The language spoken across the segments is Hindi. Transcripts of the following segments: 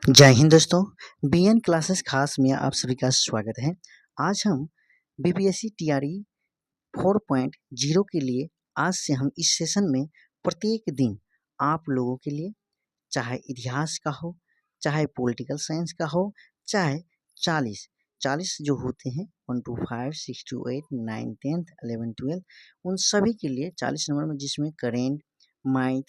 जय हिंद दोस्तों। बीएन क्लासेस खास में आप सभी का स्वागत है। आज हम बीपीएससी टीआरई 4.0 के लिए आज से हम इस सेशन में प्रत्येक दिन आप लोगों के लिए, चाहे इतिहास का हो, चाहे पॉलिटिकल साइंस का हो, चाहे 40 जो होते हैं 1 to 5, 6 to 8, 9, 10, 11, 12, उन सभी के लिए 40 नंबर में, जिसमें करेंट, मैथ,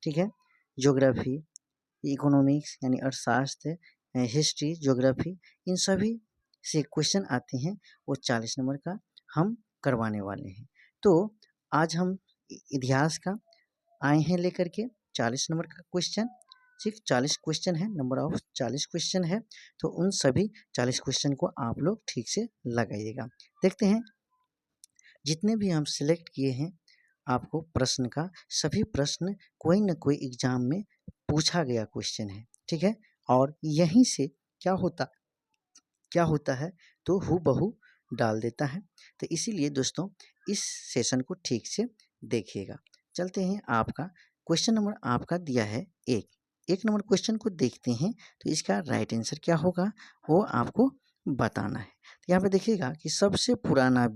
ठीक है, ज्योग्राफी, इकोनॉमिक्स यानी अर्थशास्त्र, हिस्ट्री, ज्योग्राफी, इन सभी से क्वेश्चन आते हैं। वो 40 नंबर का हम करवाने वाले हैं। तो आज हम इतिहास का आए हैं लेकर के 40 नंबर का क्वेश्चन। सिर्फ 40 क्वेश्चन है, नंबर ऑफ 40 क्वेश्चन है। तो उन सभी 40 क्वेश्चन को आप लोग ठीक से लगाइएगा। देखते हैं, जितने भी हम सिलेक्ट किए हैं आपको प्रश्न का, सभी प्रश्न कोई न कोई एग्जाम में पूछा गया क्वेश्चन है, ठीक है। और यहीं से क्या होता है तो हूबहू डाल देता है। तो इसीलिए दोस्तों इस सेशन को ठीक से देखिएगा। चलते हैं, आपका क्वेश्चन नंबर आपका दिया है एक नंबर क्वेश्चन को देखते हैं। तो इसका राइट आंसर क्या होगा वो आपको बताना है। तो यहाँ पे देखिएगा कि सबसे पुराना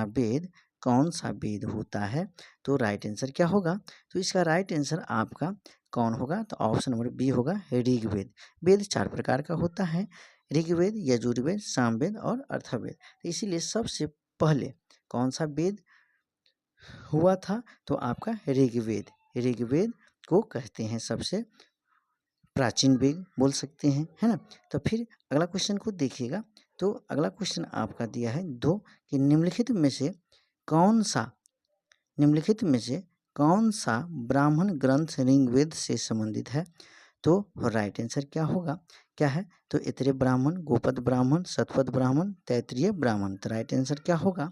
वेद कौन सा वेद होता है। तो राइट आंसर क्या होगा, तो इसका राइट आंसर आपका कौन होगा, तो ऑप्शन नंबर बी होगा, ऋग्वेद। वेद 4 प्रकार का होता है, ऋग्वेद, यजुर्वेद, सामवेद और अथर्ववेद। तो इसीलिए सबसे पहले कौन सा वेद हुआ था, तो आपका ऋग्वेद को कहते हैं सबसे प्राचीन वेद बोल सकते हैं, है ना। तो फिर अगला क्वेश्चन को देखिएगा। तो अगला क्वेश्चन आपका दिया है 2 कि निम्नलिखित में से कौन सा ब्राह्मण ग्रंथ ऋग्वेद से संबंधित है। तो राइट आंसर क्या है, तो ऐतरेय ब्राह्मण, गोपद ब्राह्मण, शतपथ ब्राह्मण, तैत्तिरीय ब्राह्मण। तो राइट आंसर क्या होगा,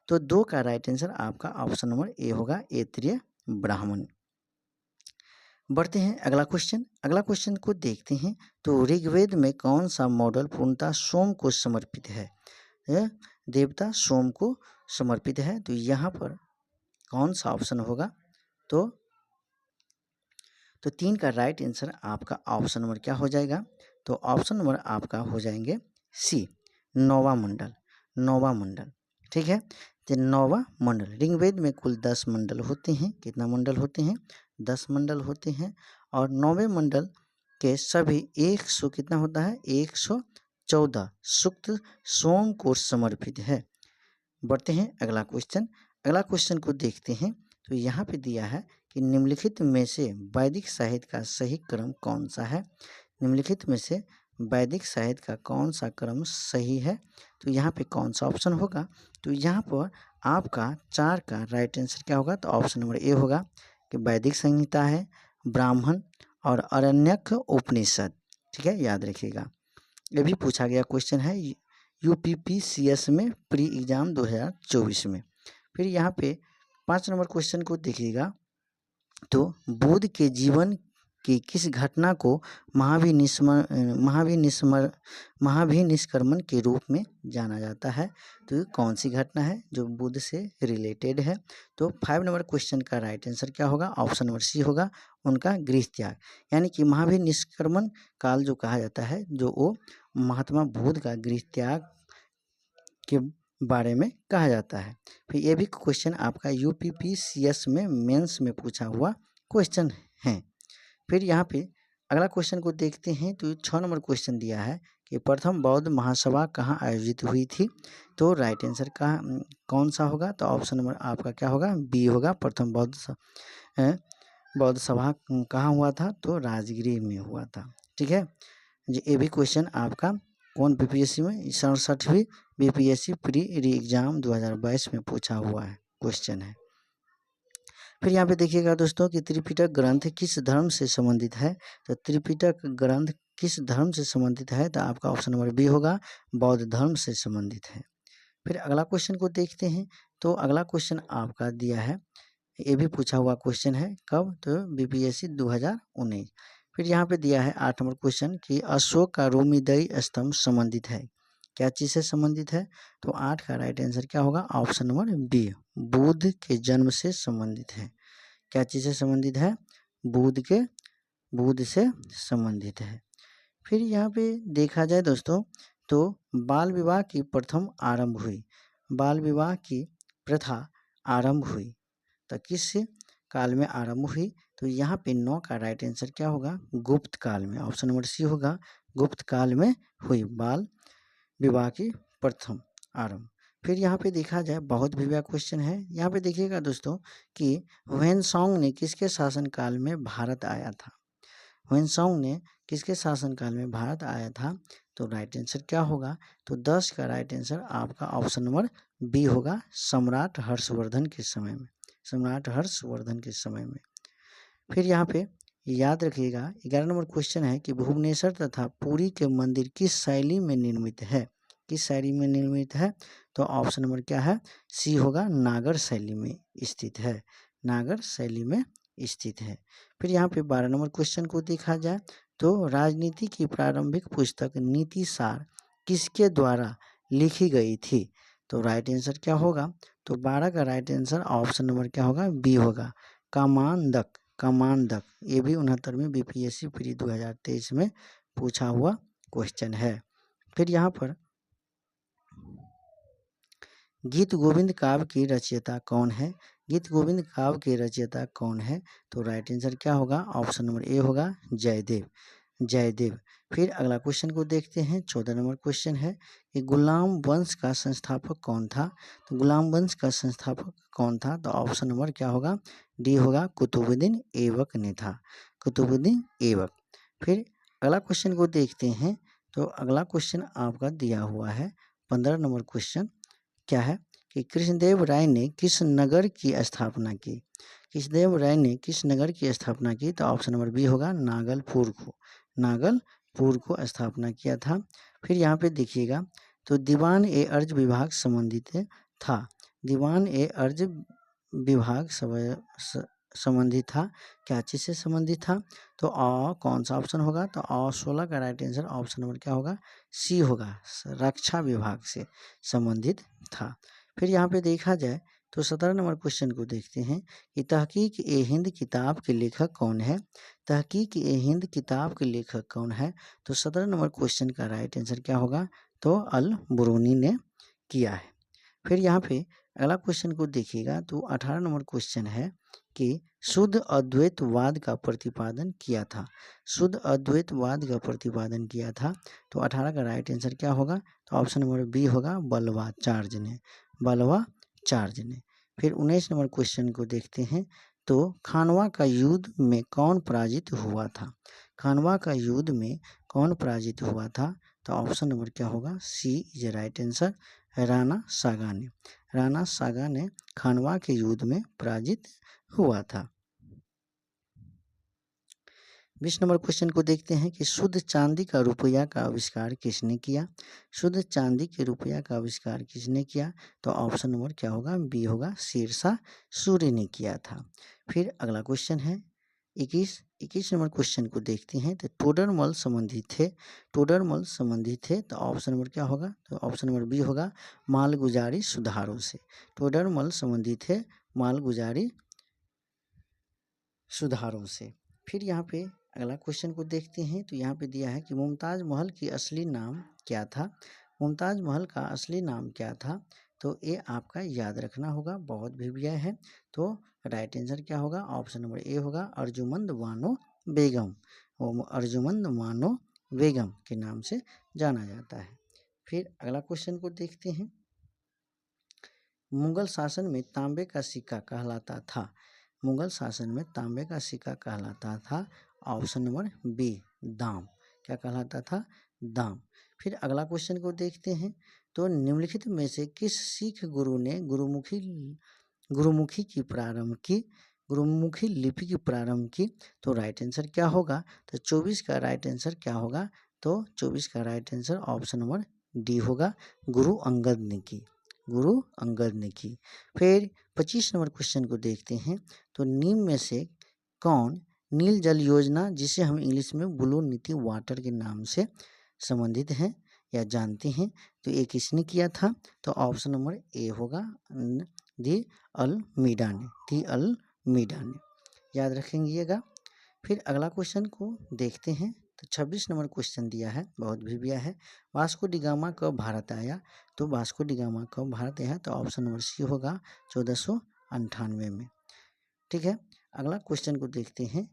तो 2 का राइट आंसर आपका ऑप्शन नंबर ए होगा, ऐतरेय ब्राह्मण। बढ़ते हैं अगला क्वेश्चन को देखते हैं। तो ऋग्वेद में कौन सा मॉडल पूर्णतः सोम को समर्पित है, देवता सोम को समर्पित है। तो यहाँ पर कौन सा ऑप्शन होगा, तो 3 का राइट आंसर आपका ऑप्शन नंबर क्या हो जाएगा, तो ऑप्शन नंबर आपका हो जाएंगे सी, नौवा मंडल, ठीक है। तो नौवा मंडल, ऋग्वेद में कुल 10 मंडल होते हैं। कितना मंडल होते हैं, 10 मंडल होते हैं। और 9वें मंडल के सभी 100 कितना होता है, 114 सूक्त सोम को समर्पित है। बढ़ते हैं अगला क्वेश्चन को देखते हैं। तो यहाँ पे दिया है कि निम्नलिखित में से वैदिक साहित्य का सही क्रम कौन सा है। निम्नलिखित में से वैदिक साहित्य का कौन सा क्रम सही है। तो यहाँ पे कौन सा ऑप्शन होगा, तो यहाँ पर आपका 4 का राइट आंसर क्या होगा, तो ऑप्शन नंबर ए होगा कि वैदिक संहिता है, ब्राह्मण और अरण्यक उपनिषद, ठीक है, याद रखिएगा। ये भी पूछा गया क्वेश्चन है यूपीपीसीएस में प्री एग्जाम 2024 में। फिर यहाँ पे 5 नंबर क्वेश्चन को देखिएगा। तो बुद्ध के जीवन की किस घटना को महाभिनिष्क्रमण के रूप में जाना जाता है। तो ये कौन सी घटना है जो बुद्ध से रिलेटेड है। तो 5 नंबर क्वेश्चन का राइट आंसर क्या होगा, ऑप्शन नंबर सी होगा, उनका गृह त्याग। यानी कि महाभिनिष्क्रमण काल जो कहा जाता है, जो वो महात्मा बुद्ध का गृह त्याग के बारे में कहा जाता है। फिर ये भी क्वेश्चन आपका यूपीपीसीएस में मेंस में पूछा हुआ क्वेश्चन है। फिर यहाँ पे अगला क्वेश्चन को देखते हैं। तो 6 नंबर क्वेश्चन दिया है कि प्रथम बौद्ध महासभा कहाँ आयोजित हुई थी। तो राइट आंसर कौन सा होगा, तो ऑप्शन नंबर आपका क्या होगा, बी होगा, प्रथम बौद्ध सभा कहाँ हुआ था, तो राजगीर में हुआ था, ठीक है। ये भी क्वेश्चन आपका कौन बीपीएससी में 67वीं बीपीएससी प्री एग्जाम 2022 में पूछा हुआ है क्वेश्चन है। फिर यहाँ पे देखिएगा दोस्तों कि त्रिपिटक ग्रंथ किस धर्म से संबंधित है। तो त्रिपिटक ग्रंथ किस धर्म से संबंधित है, तो आपका ऑप्शन नंबर बी होगा, बौद्ध धर्म से संबंधित है। फिर अगला क्वेश्चन को देखते हैं। तो अगला क्वेश्चन आपका दिया है, ये भी पूछा हुआ क्वेश्चन है, कब, तो बीपीएससी 2019। फिर यहाँ पे दिया है 8 नंबर क्वेश्चन कि अशोक का रोमिदई स्तंभ संबंधित है, क्या चीज़ से संबंधित है। तो 8 का राइट आंसर क्या होगा, ऑप्शन नंबर बी, बुद्ध के जन्म से संबंधित है। क्या चीज़ से संबंधित है, बुद्ध के बुध से संबंधित है। फिर यहाँ पे देखा जाए दोस्तों तो बाल विवाह की प्रथम आरंभ हुई, बाल विवाह की प्रथा आरंभ हुई तो किस काल में आरंभ हुई? तो यहाँ पे 9 का राइट आंसर क्या होगा? गुप्त काल में। ऑप्शन नंबर सी होगा, गुप्त काल में हुई बाल विवाह की प्रथम आरंभ। फिर यहाँ पे देखा जाए बहुत भी क्वेश्चन है। यहाँ पे देखिएगा दोस्तों कि ह्वेनसांग ने किसके शासनकाल में भारत आया था? ह्वेनसांग ने किसके शासनकाल में भारत आया था? तो राइट आंसर क्या होगा? तो 10 का राइट आंसर आपका ऑप्शन नंबर बी होगा, सम्राट हर्षवर्धन के समय में, सम्राट हर्षवर्धन के समय में। फिर यहाँ पे याद रखिएगा 11 नंबर क्वेश्चन है कि भुवनेश्वर तथा पुरी के मंदिर किस शैली में निर्मित है? किस शैली में निर्मित है? तो ऑप्शन नंबर क्या है? सी होगा, नागर शैली में स्थित है, नागर शैली में स्थित है। फिर यहाँ पे 12 नंबर क्वेश्चन को देखा जाए तो राजनीति की प्रारंभिक पुस्तक नीति सार किसके द्वारा लिखी गई थी? तो राइट आंसर क्या होगा? तो 12 का राइट आंसर ऑप्शन नंबर क्या होगा? बी होगा, कामानदक, कामानदक। ये भी 69वें बीपीएससी प्री 2023 में पूछा हुआ क्वेश्चन है। फिर यहाँ पर गीत गोविंद काव्य की रचयिता कौन है? गीत गोविंद काव्य के रचयिता कौन है? तो राइट आंसर क्या होगा? ऑप्शन नंबर ए होगा, जयदेव, जयदेव। फिर अगला क्वेश्चन को देखते हैं। 14 नंबर क्वेश्चन है कि गुलाम वंश का संस्थापक कौन था? तो गुलाम वंश का संस्थापक कौन था? तो ऑप्शन नंबर क्या होगा? डी होगा, कुतुबुद्दीन ऐबक ने था, कुतुबुद्दीन ऐबक। फिर अगला क्वेश्चन को देखते हैं। तो अगला क्वेश्चन आपका दिया हुआ है 15 नंबर क्वेश्चन क्या है कि कृष्णदेव राय ने किस नगर की स्थापना की? कृष्णदेव राय ने किस नगर की स्थापना की? तो ऑप्शन नंबर बी होगा, नागलपुर को, नागलपुर को स्थापना किया था। फिर यहाँ पे देखिएगा तो दीवान ए अर्ज विभाग संबंधित था, दीवान ए अर्ज विभाग संबंधित था, क्या चीज से संबंधित था? तो कौन सा ऑप्शन होगा? तो 16 का राइट आंसर ऑप्शन नंबर क्या होगा? सी होगा, रक्षा विभाग से संबंधित था। फिर यहाँ पे देखा जाए तो 17 नंबर क्वेश्चन को देखते हैं कि तहकीक ए हिंद किताब के लेखक कौन है? तहकीक ए हिंद किताब के लेखक कौन है? तो 17 नंबर क्वेश्चन का राइट आंसर क्या होगा? तो अल बुरूनी ने किया है। फिर यहाँ पे अगला क्वेश्चन को देखिएगा तो 18 नंबर क्वेश्चन है कि शुद्ध अद्वैतवाद का प्रतिपादन किया था, शुद्ध अद्वैतवाद का प्रतिपादन किया था। तो 18 का राइट आंसर क्या होगा? तो ऑप्शन नंबर बी होगा, बल्लवाचार्य ने, बल्लवाचार्य ने। फिर 19 नंबर क्वेश्चन को देखते हैं तो खानवा का युद्ध में कौन पराजित हुआ था? खानवा का युद्ध में कौन पराजित हुआ था? तो ऑप्शन नंबर क्या होगा? C is right answer, Rana Sanga ने, राणा सागा ने खानवा के युद्ध में पराजित हुआ था। 20 नंबर क्वेश्चन को देखते हैं कि शुद्ध चांदी का रुपया का आविष्कार किसने किया? शुद्ध चांदी के रुपया का आविष्कार किसने किया? तो ऑप्शन नंबर क्या होगा? बी होगा, शेरशाह सूरी ने किया था। फिर अगला क्वेश्चन है 21 नंबर क्वेश्चन को देखते हैं तो टोडरमल संबंधित थे, टोडरमल संबंधित थे। तो ऑप्शन नंबर क्या होगा? तो ऑप्शन नंबर बी होगा, मालगुजारी सुधारों से, टोडरमल संबंधित थे मालगुजारी सुधारों से। फिर यहाँ पे अगला क्वेश्चन को देखते हैं तो यहाँ पे दिया है कि मुमताज महल की असली नाम क्या था? मुमताज महल का असली नाम क्या था? तो ये आपका याद रखना होगा, बहुत भी व्यय है। तो राइट आंसर क्या होगा? ऑप्शन नंबर ए होगा, अर्जुमंद बानो बेगम, वो अर्जुमंद बानो बेगम के नाम से जाना जाता है। फिर अगला क्वेश्चन को देखते हैं, मुगल शासन में तांबे का सिक्का कहलाता था, मुगल शासन में तांबे का सिक्का कहलाता था। ऑप्शन नंबर बी, दाम, क्या कहलाता था? दाम। फिर अगला क्वेश्चन को देखते हैं तो निम्नलिखित में से किस सिख गुरु ने गुरुमुखी की प्रारंभ की, गुरुमुखी लिपि की प्रारंभ की? तो राइट आंसर क्या होगा? तो 24 का राइट आंसर क्या होगा? तो 24 का right answer option number D होगा, गुरु अंगद ने की, गुरु अंगद ने की। फिर 25 नंबर क्वेश्चन को देखते हैं तो निम्न में से कौन नील जल योजना, जिसे हम इंग्लिश में ब्लू नीति वाटर के नाम से संबंधित हैं या जानते हैं, तो ये किसने किया था? तो ऑप्शन नंबर ए होगा, दी अल मीडा ने, दी अल मीडा ने, याद रखेंगे। फिर अगला क्वेश्चन को देखते हैं। तो 26 नंबर क्वेश्चन दिया है, बहुत भी दिया है। वास्को डी गामा कब भारत आया? तो वास्को डी गामा कब भारत आया? तो ऑप्शन नंबर सी होगा 1498 में। ठीक है, अगला क्वेश्चन को देखते हैं।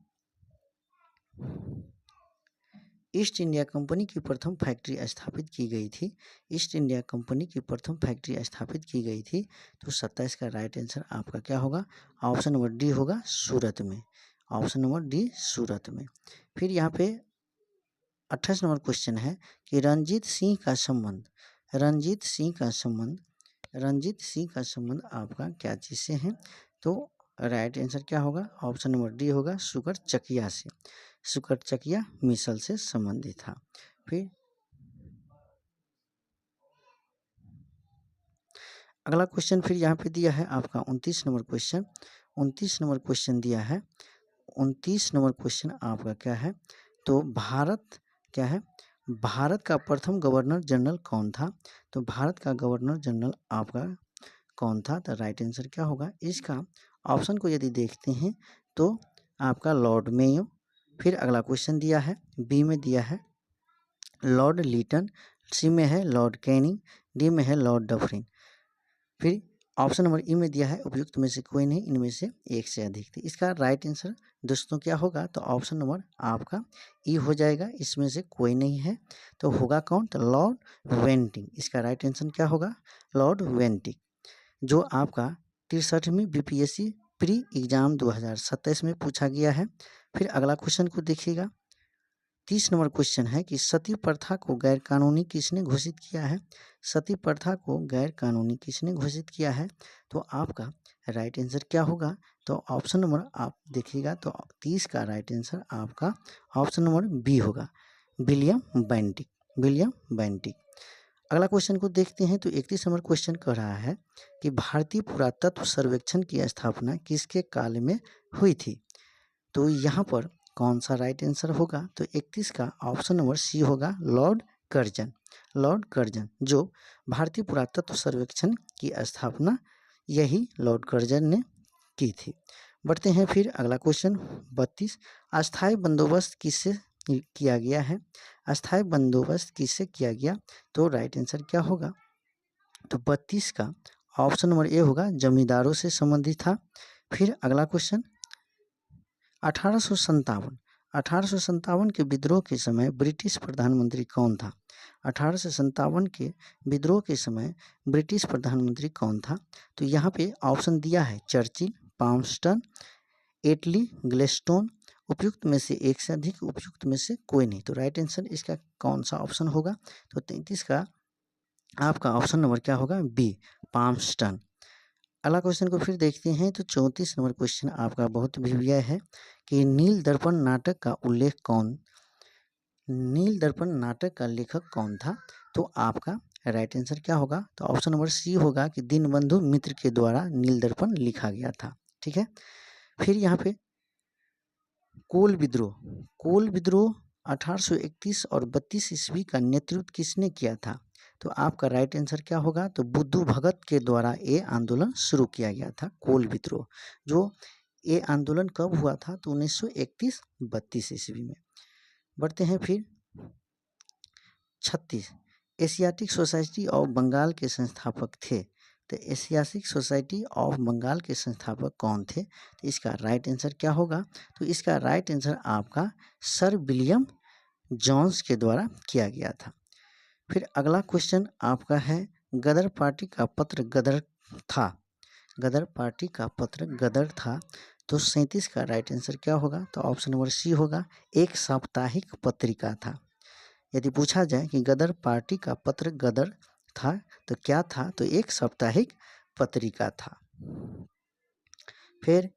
ईस्ट इंडिया कंपनी की प्रथम फैक्ट्री स्थापित की गई थी। ईस्ट इंडिया कंपनी की प्रथम फैक्ट्री स्थापित की गई थी। तो 27 का राइट आंसर आपका क्या होगा? ऑप्शन नंबर डी होगा, सूरत में। ऑप्शन नंबर डी, सूरत में। फिर यहाँ पे 28 नंबर क्वेश्चन है कि रंजीत सिंह का संबंध आपका क्या चीज़ से है? तो राइट आंसर क्या होगा? ऑप्शन नंबर डी होगा, शुगर चकिया से। शुगर चकिया मिसल से संबंधित था। फिर अगला क्वेश्चन फिर यहाँ पे दिया है आपका 29 नंबर क्वेश्चन। 29 नंबर क्वेश्चन दिया है। 29 नंबर क्वेश्चन आपका क्या है? तो भारत क्या है? भारत का प्रथम गवर्नर जनरल कौन था? तो भारत का गवर्नर जनरल आपका कौन था? तो राइट आंसर क्या होगा? इसका ऑप्शन को यदि देखते हैं तो आपका लॉर्ड मेयो। फिर अगला क्वेश्चन दिया है, बी में दिया है लॉर्ड लीटन, सी में है लॉर्ड कैनिंग, डी में है लॉर्ड डफरिन। फिर ऑप्शन नंबर ई में दिया है उपयुक्त में से कोई नहीं, इनमें से एक से अधिक थी। इसका राइट आंसर दोस्तों क्या होगा? तो ऑप्शन नंबर आपका ई हो जाएगा, इसमें से कोई नहीं है। तो होगा कौन? तो लॉर्ड वेंटिंग। इसका राइट आंसर क्या होगा? लॉर्ड वेंटिंग, जो आपका 63वीं बीपीएससी प्री एग्जाम 2027 में पूछा गया है। फिर अगला क्वेश्चन को देखिएगा। 30 नंबर क्वेश्चन है कि सती प्रथा को गैर कानूनी किसने घोषित किया है? सती प्रथा को गैर कानूनी किसने घोषित किया है? तो आपका राइट आंसर क्या होगा? तो ऑप्शन नंबर आप देखिएगा तो 30 का राइट आंसर आपका ऑप्शन नंबर बी होगा, विलियम बेंटिक। अगला क्वेश्चन को देखते हैं। तो 31 नंबर क्वेश्चन कह रहा है कि भारतीय पुरातत्व सर्वेक्षण की स्थापना किसके काल में हुई थी? तो यहाँ पर कौन सा राइट आंसर होगा? तो 31 का ऑप्शन नंबर सी होगा, लॉर्ड कर्जन, जो भारतीय पुरातत्व सर्वेक्षण की स्थापना यही लॉर्ड कर्जन ने की थी। बढ़ते हैं फिर अगला क्वेश्चन 32, अस्थायी बंदोबस्त किससे किया गया है? अस्थायी बंदोबस्त किससे किया गया? तो राइट आंसर क्या होगा? तो 32 का ऑप्शन नंबर ए होगा, जमींदारों से संबंधित था। फिर अगला क्वेश्चन 1857 के विद्रोह के समय ब्रिटिश प्रधानमंत्री कौन था? 1857 के विद्रोह के समय ब्रिटिश प्रधानमंत्री कौन था? तो यहाँ पे ऑप्शन दिया है चर्चिल, पामस्टन, एटली, ग्लेस्टोन। उपयुक्त में से एक से अधिक, उपयुक्त में से कोई नहीं। तो राइट आंसर इसका कौन सा ऑप्शन होगा? तो 33 का आपका ऑप्शन नंबर क्या होगा? B, Palmerston. अगला क्वेश्चन को फिर देखते हैं। तो 34 नंबर क्वेश्चन आपका बहुत भी है कि नील दर्पण नाटक का लेखक कौन था? तो आपका राइट आंसर क्या होगा? तो ऑप्शन नंबर सी होगा कि दीनबंधु मित्र के द्वारा नील दर्पण लिखा गया था। ठीक है, फिर यहाँ पे कोल विद्रोह 1831 और 32 ईस्वी का नेतृत्व किसने किया था? तो आपका राइट आंसर क्या होगा? तो बुद्धू भगत के द्वारा ये आंदोलन शुरू किया गया था, कोल विद्रोह। जो ये आंदोलन कब हुआ था? तो 1931-32 ईस्वी में। बढ़ते हैं फिर 36, एशियाटिक सोसाइटी ऑफ बंगाल के संस्थापक थे। तो एशियाटिक सोसाइटी ऑफ बंगाल के संस्थापक कौन थे? तो इसका राइट आंसर क्या होगा? तो इसका राइट आंसर आपका सर विलियम जॉन्स के द्वारा किया गया था। फिर अगला क्वेश्चन आपका है, गदर पार्टी का पत्र गदर था। तो 37 का राइट आंसर क्या होगा? तो ऑप्शन नंबर सी होगा, एक साप्ताहिक पत्रिका था। यदि पूछा जाए कि गदर पार्टी का पत्र गदर था तो क्या था? तो एक साप्ताहिक पत्रिका था। फिर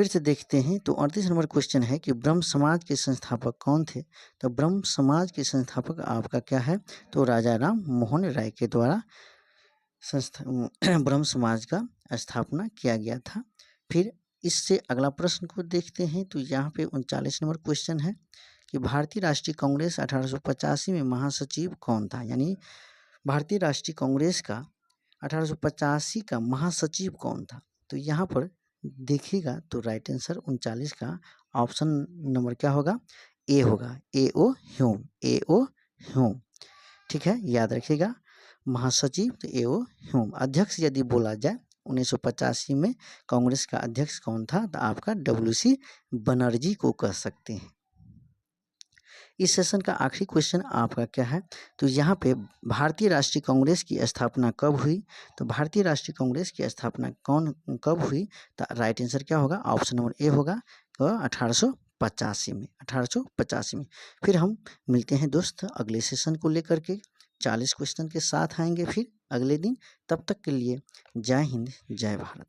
से देखते हैं। तो 38 नंबर क्वेश्चन है कि ब्रह्म समाज के संस्थापक कौन थे? तो ब्रह्म समाज के संस्थापक आपका क्या है? तो राजा राम मोहन राय के द्वारा ब्रह्म समाज का स्थापना किया गया था। फिर इससे अगला प्रश्न को देखते हैं। तो यहाँ पे 39 नंबर क्वेश्चन है कि भारतीय राष्ट्रीय कांग्रेस 1885 में महासचिव कौन था? यानी भारतीय राष्ट्रीय कांग्रेस का 1885 का महासचिव कौन था? तो यहाँ पर देखिएगा तो राइट आंसर 39 का ऑप्शन नंबर क्या होगा, ए होगा, A.O. Hume, A.O. ह्यूम। ठीक है, याद रखिएगा। महासचिव तो A.O. ह्यूम। अध्यक्ष यदि बोला जाए 1985 में कांग्रेस का अध्यक्ष कौन था, तो आपका WC बनर्जी को कह सकते हैं। इस सेशन का आखिरी क्वेश्चन आपका क्या है, तो यहाँ पे भारतीय राष्ट्रीय कांग्रेस की स्थापना कब हुई, तो भारतीय राष्ट्रीय कांग्रेस की स्थापना कब हुई, तो राइट आंसर क्या होगा, ऑप्शन नंबर ए होगा, 1885 में, 1885 में। फिर हम मिलते हैं दोस्त अगले सेशन को लेकर के, 40 क्वेश्चन के साथ आएंगे फिर अगले दिन। तब तक के लिए जय हिंद, जय भारत।